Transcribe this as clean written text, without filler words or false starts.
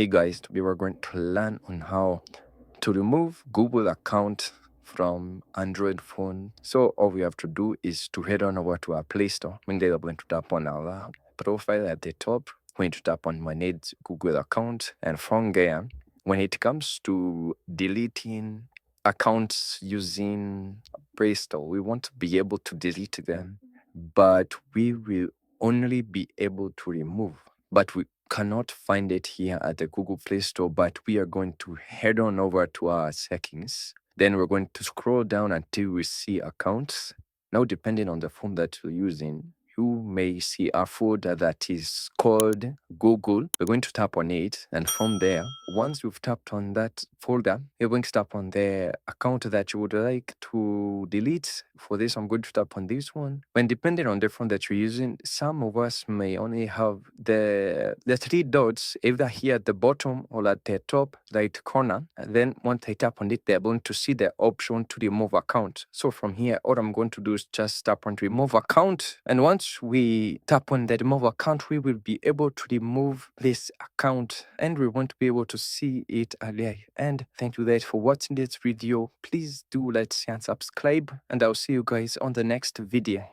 Hey guys, today we're going to learn on how to remove Google account from Android phone. So all we have to do is to head on over to our Play Store. We're going to tap on our profile at the top. We're going to tap on manage Google account, and from there, when it comes to deleting accounts using Play Store, we want to be able to delete them, but we will only be able to remove. But we cannot find it here at the Google Play Store, but we are going to head on over to our settings. Then we're going to scroll down until we see accounts. Now, depending on the phone that you're using, you may see a folder that is called Google. We're going to tap on it, and from there, once you've tapped on that folder, you're going to tap on the account that you would like to delete. For this, I'm going to tap on this one. When depending on the phone that you're using, some of us may only have the three dots either here at the bottom or at the top right corner. And then once I tap on it, they're going to see the option to remove account. So from here, all I'm going to do is just tap on remove account. And once we tap on the remove account, we will be able to remove this account, and we won't be able to see it earlier. And thank you guys for watching this video. Please do like, share, and subscribe, and I'll see you guys on the next video.